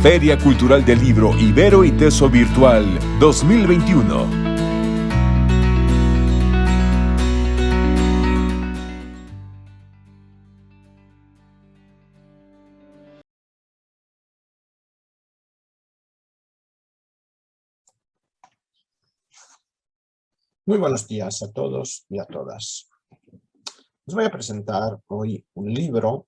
Feria Cultural del Libro Ibero y Teso Virtual 2021. Muy buenos días a todos y a todas. Os voy a presentar hoy un libro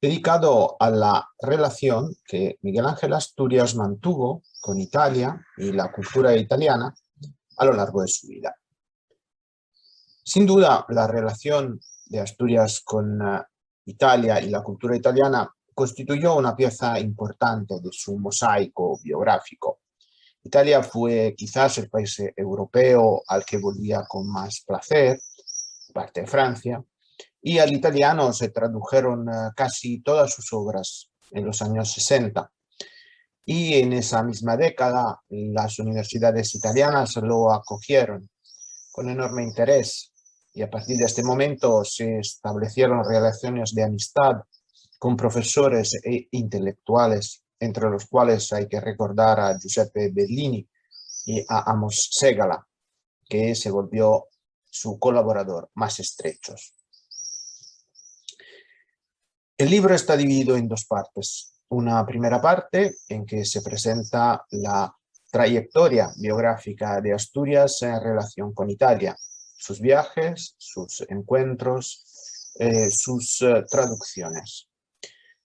dedicado a la relación que Miguel Ángel Asturias mantuvo con Italia y la cultura italiana a lo largo de su vida. Sin duda, la relación de Asturias con Italia y la cultura italiana constituyó una pieza importante de su mosaico biográfico. Italia fue quizás el país europeo al que volvía con más placer, parte de Francia, y al italiano se tradujeron casi todas sus obras en los años 60. Y en esa misma década las universidades italianas lo acogieron con enorme interés y a partir de este momento se establecieron relaciones de amistad con profesores e intelectuales, entre los cuales hay que recordar a Giuseppe Bellini y a Amos Segala, que se volvió su colaborador más estrecho. El libro está dividido en dos partes. Una primera parte en que se presenta la trayectoria biográfica de Asturias en relación con Italia, sus viajes, sus encuentros, sus traducciones.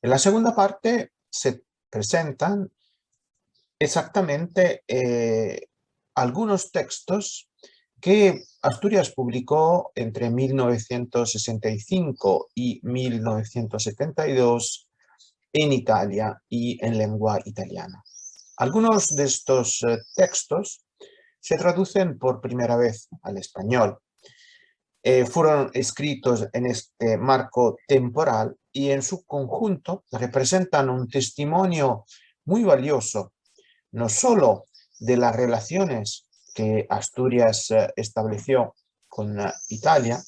En la segunda parte se presentan exactamente algunos textos que Asturias publicó entre 1965 y 1972 en Italia y en lengua italiana. Algunos de estos textos se traducen por primera vez al español. Fueron escritos en este marco temporal y en su conjunto representan un testimonio muy valioso, no solo de las relaciones que Asturias estableció con Italia,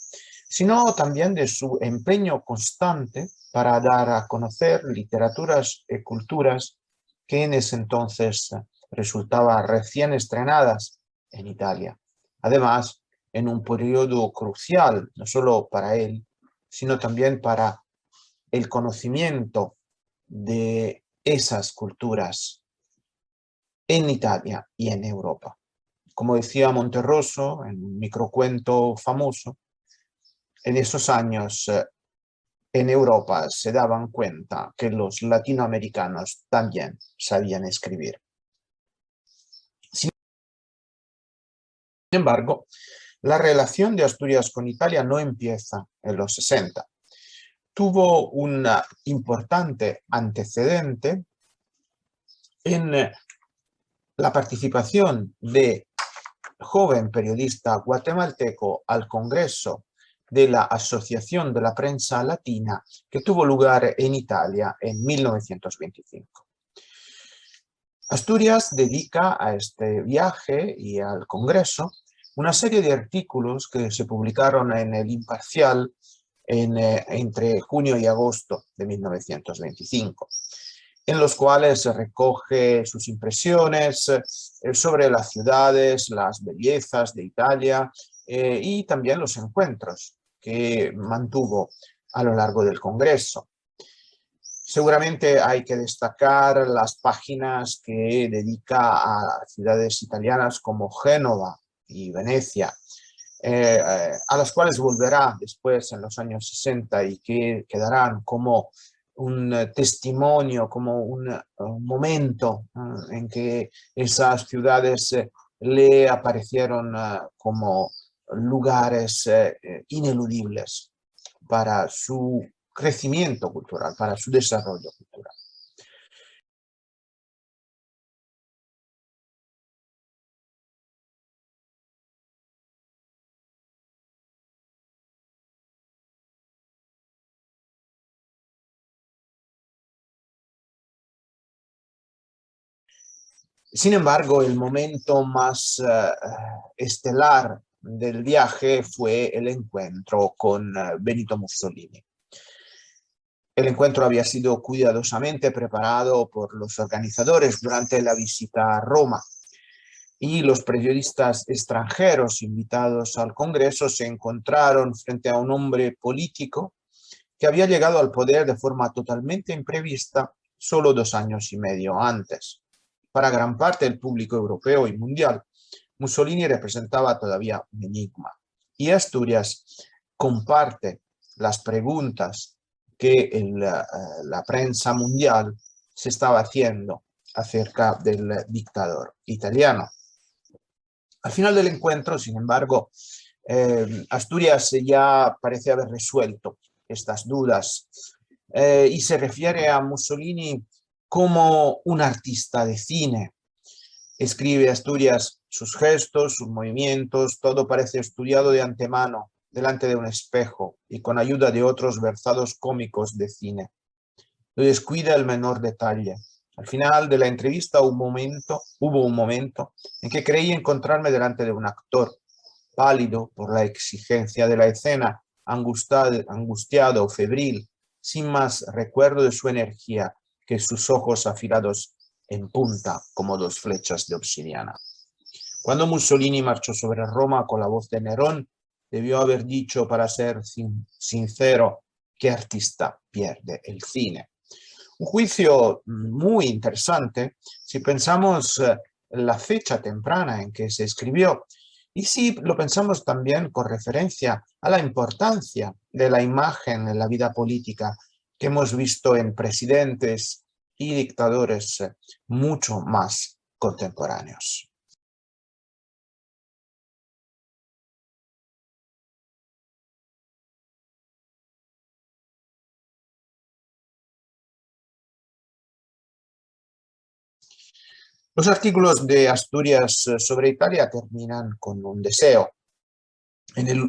sino también de su empeño constante para dar a conocer literaturas y culturas que en ese entonces resultaban recién estrenadas en Italia. Además, en un periodo crucial, no solo para él, sino también para el conocimiento de esas culturas en Italia y en Europa. Como decía Monterroso en un microcuento famoso, en esos años en Europa se daban cuenta que los latinoamericanos también sabían escribir. Sin embargo, la relación de Asturias con Italia no empieza en los 60. Tuvo un importante antecedente en la participación de joven periodista guatemalteco al Congreso de la Asociación de la Prensa Latina que tuvo lugar en Italia en 1925. Asturias dedica a este viaje y al Congreso una serie de artículos que se publicaron en El Imparcial entre junio y agosto de 1925, en los cuales recoge sus impresiones sobre las ciudades, las bellezas de Italia y también los encuentros que mantuvo a lo largo del Congreso. Seguramente hay que destacar las páginas que dedica a ciudades italianas como Génova y Venecia, a las cuales volverá después en los años 60 y que quedarán como un testimonio, como un momento en que esas ciudades le aparecieron como lugares ineludibles para su crecimiento cultural, para su desarrollo cultural. Sin embargo, el momento más estelar del viaje fue el encuentro con Benito Mussolini. El encuentro había sido cuidadosamente preparado por los organizadores durante la visita a Roma y los periodistas extranjeros invitados al Congreso se encontraron frente a un hombre político que había llegado al poder de forma totalmente imprevista solo 2 años y medio antes. Para gran parte del público europeo y mundial, Mussolini representaba todavía un enigma. Y Asturias comparte las preguntas que la prensa mundial se estaba haciendo acerca del dictador italiano. Al final del encuentro, sin embargo, Asturias ya parece haber resuelto estas dudas y se refiere a Mussolini como un artista de cine. Escribe Asturias: sus gestos, sus movimientos, todo parece estudiado de antemano, delante de un espejo y con ayuda de otros versados cómicos de cine. No descuida el menor detalle. Al final de la entrevista hubo un momento en que creí encontrarme delante de un actor, pálido por la exigencia de la escena, angustiado o febril, sin más recuerdo de su energía que sus ojos afilados en punta como 2 flechas de obsidiana. Cuando Mussolini marchó sobre Roma con la voz de Nerón, debió haber dicho, para ser sincero, ¿qué artista pierde el cine? Un juicio muy interesante si pensamos la fecha temprana en que se escribió y si lo pensamos también con referencia a la importancia de la imagen en la vida política que hemos visto en presidentes y dictadores mucho más contemporáneos. Los artículos de Asturias sobre Italia terminan con un deseo. En el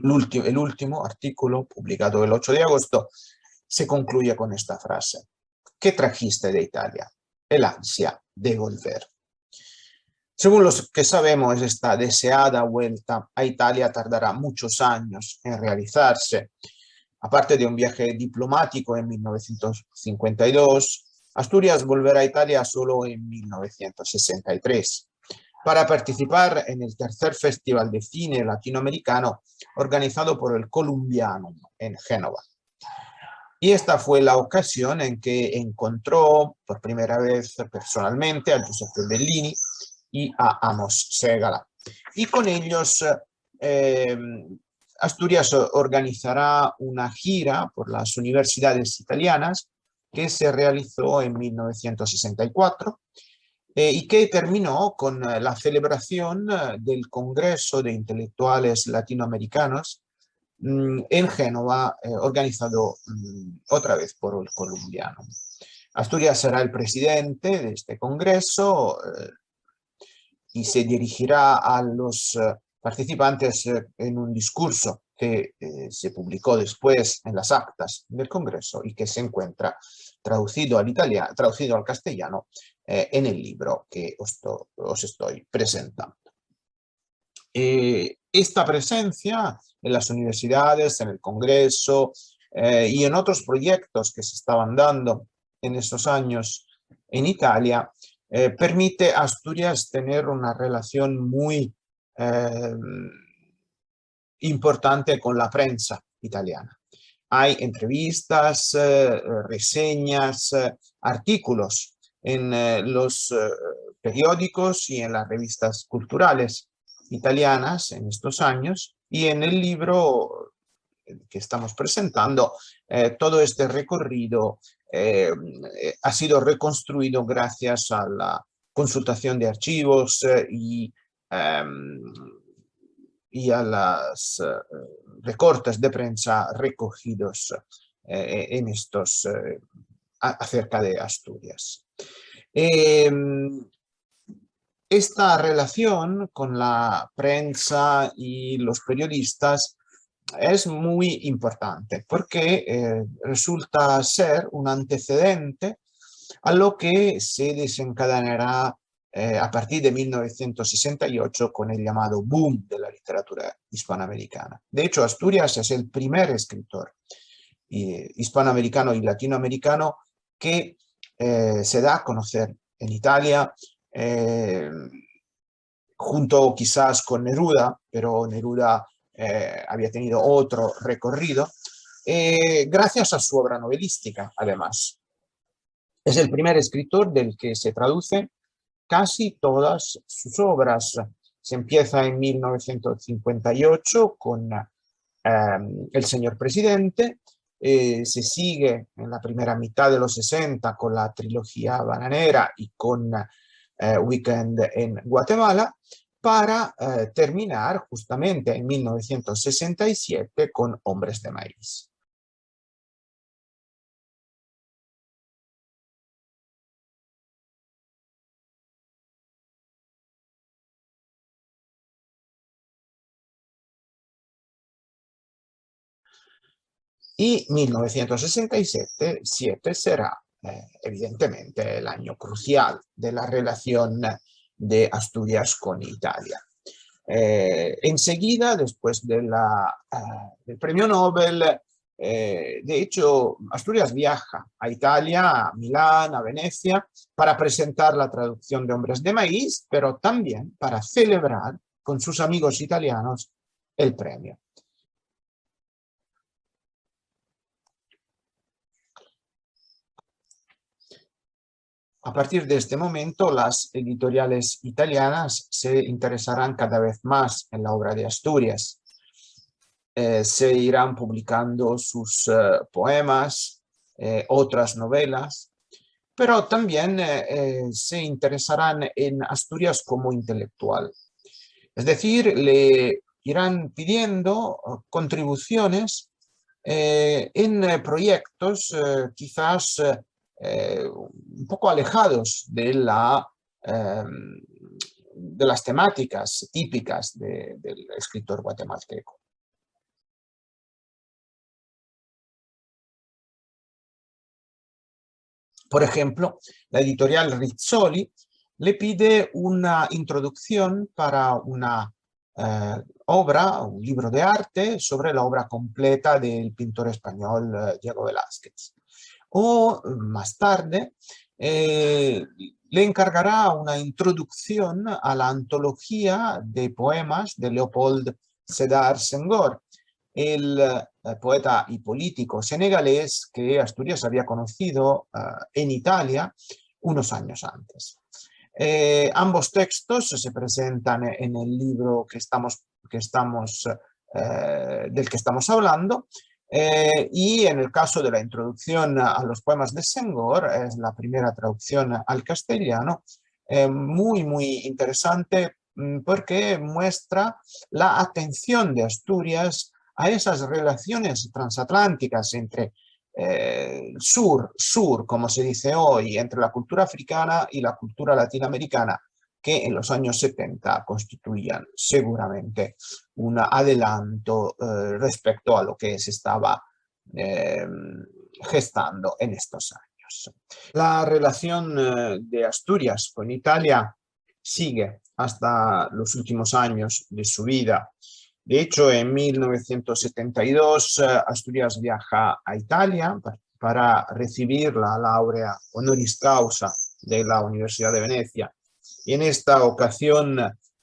último artículo, publicado el 8 de agosto, se concluye con esta frase: ¿qué trajiste de Italia? El ansia de volver. Según lo que sabemos, esta deseada vuelta a Italia tardará muchos años en realizarse. Aparte de un viaje diplomático en 1952, Asturias volverá a Italia solo en 1963 para participar en el tercer Festival de Cine Latinoamericano organizado por el Columbiano en Génova. Y esta fue la ocasión en que encontró por primera vez personalmente a Giuseppe Bellini y a Amos Segala. Y con ellos Asturias organizará una gira por las universidades italianas que se realizó en 1964 y que terminó con la celebración del Congreso de Intelectuales Latinoamericanos en Génova, organizado otra vez por el Columbiano. Asturias será el presidente de este congreso y se dirigirá a los participantes en un discurso que se publicó después en las actas del Congreso y que se encuentra traducido al castellano en el libro que os estoy presentando. Esta presencia en las universidades, en el Congreso y en otros proyectos que se estaban dando en esos años en Italia permite a Asturias tener una relación muy importante con la prensa italiana. Hay entrevistas, reseñas, artículos en los periódicos y en las revistas culturales italianas en estos años, y en el libro que estamos presentando, todo este recorrido ha sido reconstruido gracias a la consultación de archivos y a los recortes de prensa recogidos en estos acerca de Asturias. Esta relación con la prensa y los periodistas es muy importante porque resulta ser un antecedente a lo que se desencadenará a partir de 1968 con el llamado boom de la literatura hispanoamericana. De hecho, Asturias es el primer escritor hispanoamericano y latinoamericano que se da a conocer en Italia, junto quizás con Neruda, pero Neruda había tenido otro recorrido, gracias a su obra novelística, además. Es el primer escritor del que se traducen casi todas sus obras. Se empieza en 1958 con El señor presidente, se sigue en la primera mitad de los 60 con la trilogía bananera y con Weekend en Guatemala, para terminar justamente en 1967 con Hombres de Maíz. Y 1967 será evidentemente el año crucial de la relación de Asturias con Italia. Enseguida, después del premio Nobel, de hecho, Asturias viaja a Italia, a Milán, a Venecia, para presentar la traducción de Hombres de Maíz, pero también para celebrar con sus amigos italianos el premio. A partir de este momento, las editoriales italianas se interesarán cada vez más en la obra de Asturias. Se irán publicando sus poemas, otras novelas, pero también se interesarán en Asturias como intelectual. Es decir, le irán pidiendo contribuciones en proyectos quizás un poco alejados de las temáticas típicas del escritor guatemalteco. Por ejemplo, la editorial Rizzoli le pide una introducción para una obra, un libro de arte sobre la obra completa del pintor español Diego Velázquez. O más tarde le encargará una introducción a la antología de poemas de Leopold Sédar Senghor, el poeta y político senegalés que Asturias había conocido en Italia unos años antes. Ambos textos se presentan en el libro del que estamos hablando, y en el caso de la introducción a los poemas de Senghor, es la primera traducción al castellano, muy interesante porque muestra la atención de Asturias a esas relaciones transatlánticas entre sur, como se dice hoy, entre la cultura africana y la cultura latinoamericana, que en los años 70 constituían seguramente un adelanto respecto a lo que se estaba gestando en estos años. La relación de Asturias con Italia sigue hasta los últimos años de su vida. De hecho, en 1972 Asturias viaja a Italia para recibir la laurea honoris causa de la Universidad de Venecia. Y en esta ocasión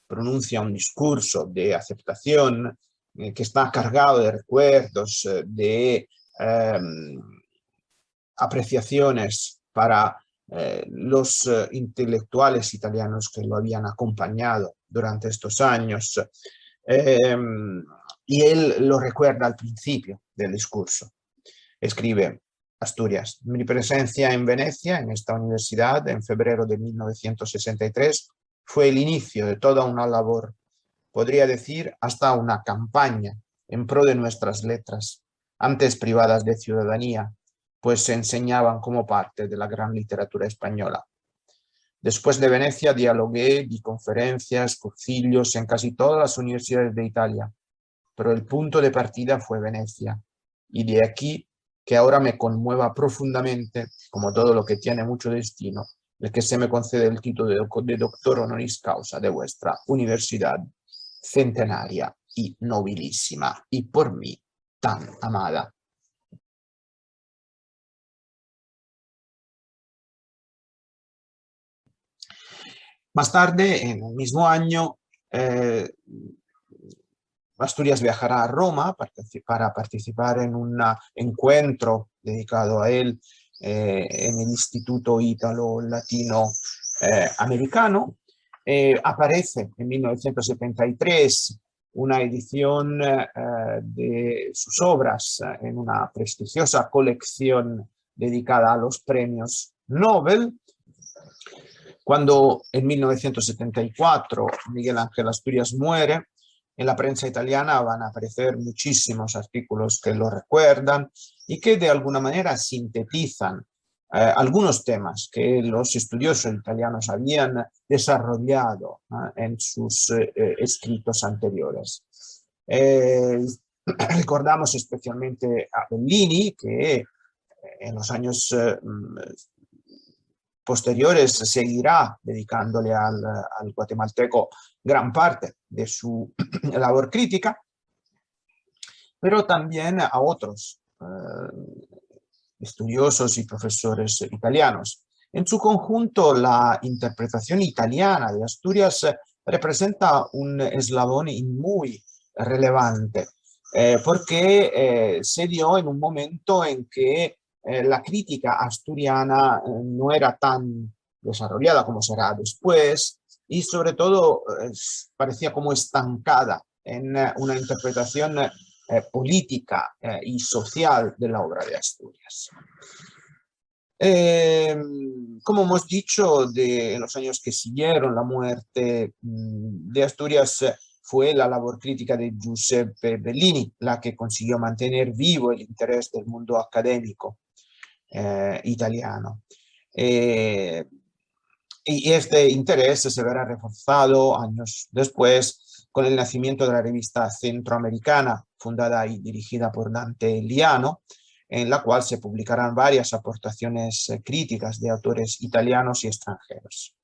pronuncia un discurso de aceptación que está cargado de recuerdos, de apreciaciones para los intelectuales italianos que lo habían acompañado durante estos años. Y él lo recuerda al principio del discurso. Escribe: Asturias, mi presencia en Venecia, en esta universidad, en febrero de 1963, fue el inicio de toda una labor, podría decir hasta una campaña en pro de nuestras letras, antes privadas de ciudadanía, pues se enseñaban como parte de la gran literatura española. Después de Venecia dialogué, di conferencias, cursillos en casi todas las universidades de Italia, pero el punto de partida fue Venecia, y de aquí que ahora me conmueva profundamente, como todo lo que tiene mucho destino, el que se me concede el título de doctor honoris causa de vuestra universidad centenaria y nobilísima, y por mí tan amada. Más tarde, en el mismo año, Asturias viajará a Roma para participar en un encuentro dedicado a él en el Instituto Ítalo-Latino Americano. Aparece en 1973 una edición de sus obras en una prestigiosa colección dedicada a los premios Nobel. Cuando en 1974 Miguel Ángel Asturias muere, en la prensa italiana van a aparecer muchísimos artículos que lo recuerdan y que de alguna manera sintetizan algunos temas que los estudiosos italianos habían desarrollado en sus escritos anteriores. Recordamos especialmente a Bellini, que en los años posteriores seguirá dedicándole al guatemalteco gran parte de su labor crítica, pero también a otros estudiosos y profesores italianos. En su conjunto, la interpretación italiana de Asturias representa un eslabón muy relevante, porque se dio en un momento en que la crítica asturiana no era tan desarrollada como será después y sobre todo parecía como estancada en una interpretación política y social de la obra de Asturias. Como hemos dicho, en los años que siguieron la muerte de Asturias, fue la labor crítica de Giuseppe Bellini la que consiguió mantener vivo el interés del mundo académico italiano. Y este interés se verá reforzado años después con el nacimiento de la revista Centroamericana, fundada y dirigida por Dante Liano, en la cual se publicarán varias aportaciones críticas de autores italianos y extranjeros.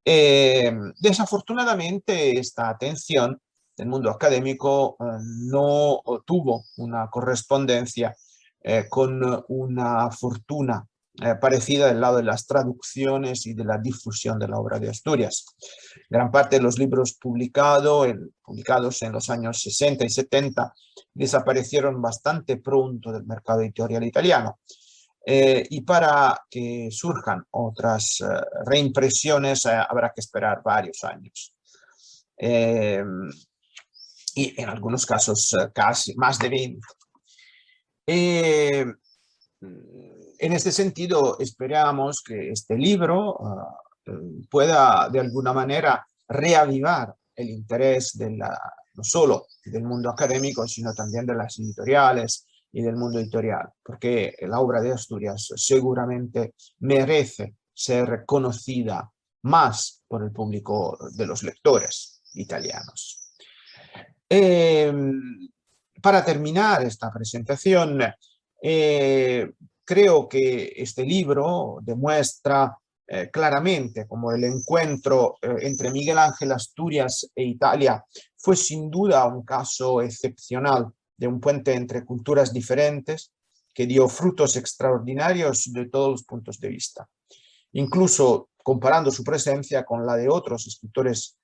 Desafortunadamente, esta atención del mundo académico no tuvo una correspondencia con una fortuna parecida del lado de las traducciones y de la difusión de la obra de Asturias. Gran parte de los libros publicados en los años 60 y 70 desaparecieron bastante pronto del mercado editorial italiano. Y para que surjan otras reimpresiones habrá que esperar varios años. Y en algunos casos casi más de 20. En este sentido, esperamos que este libro pueda de alguna manera reavivar el interés no solo del mundo académico, sino también de las editoriales y del mundo editorial, porque la obra de Asturias seguramente merece ser conocida más por el público de los lectores italianos. Para terminar esta presentación, creo que este libro demuestra claramente cómo el encuentro entre Miguel Ángel Asturias e Italia fue sin duda un caso excepcional de un puente entre culturas diferentes que dio frutos extraordinarios de todos los puntos de vista, incluso comparando su presencia con la de otros escritores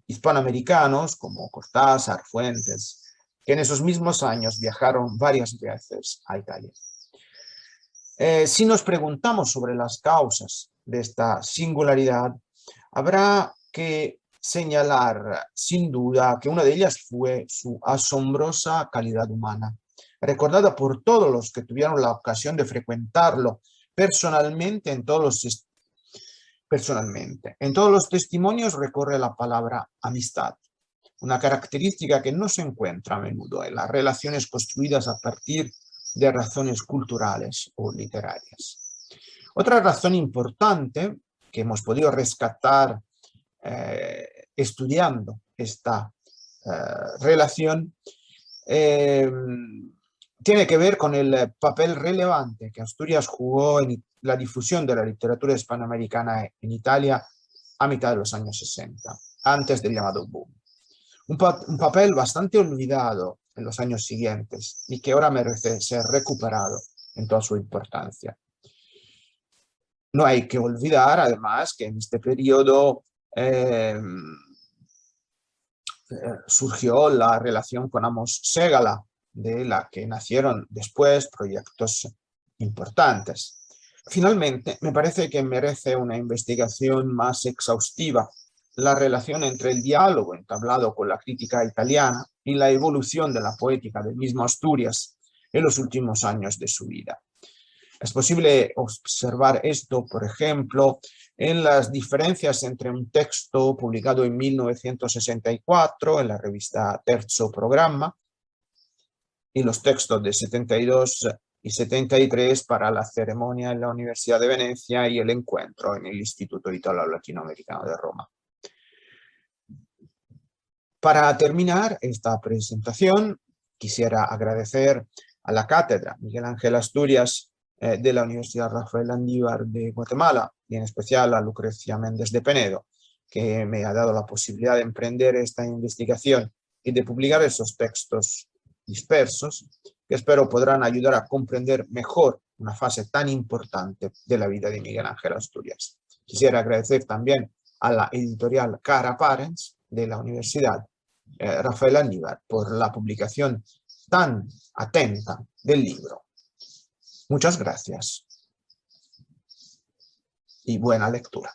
hispanoamericanos como Cortázar, Fuentes, que en esos mismos años viajaron varias veces a Italia. Si nos preguntamos sobre las causas de esta singularidad, habrá que señalar sin duda que una de ellas fue su asombrosa calidad humana, recordada por todos los que tuvieron la ocasión de frecuentarlo personalmente. En todos los testimonios recorre la palabra amistad, una característica que no se encuentra a menudo en las relaciones construidas a partir de razones culturales o literarias. Otra razón importante que hemos podido rescatar estudiando esta relación tiene que ver con el papel relevante que Asturias jugó en la difusión de la literatura hispanoamericana en Italia a mitad de los años 60, antes del llamado boom. Un papel bastante olvidado en los años siguientes y que ahora merece ser recuperado en toda su importancia. No hay que olvidar, además, que en este periodo surgió la relación con Amos Ségala, de la que nacieron después proyectos importantes. Finalmente, me parece que merece una investigación más exhaustiva la relación entre el diálogo entablado con la crítica italiana y la evolución de la poética del mismo Asturias en los últimos años de su vida. Es posible observar esto, por ejemplo, en las diferencias entre un texto publicado en 1964 en la revista Terzo Programma y los textos de 72 y 73 para la ceremonia en la Universidad de Venecia y el encuentro en el Instituto Italo-Latinoamericano de Roma. Para terminar esta presentación, quisiera agradecer a la cátedra Miguel Ángel Asturias de la Universidad Rafael Landívar de Guatemala y en especial a Lucrecia Méndez de Penedo, que me ha dado la posibilidad de emprender esta investigación y de publicar esos textos dispersos que espero podrán ayudar a comprender mejor una fase tan importante de la vida de Miguel Ángel Asturias. Quisiera agradecer también a la editorial Cara Parents de la Universidad Rafael Landívar por la publicación tan atenta del libro. Muchas gracias y buena lectura.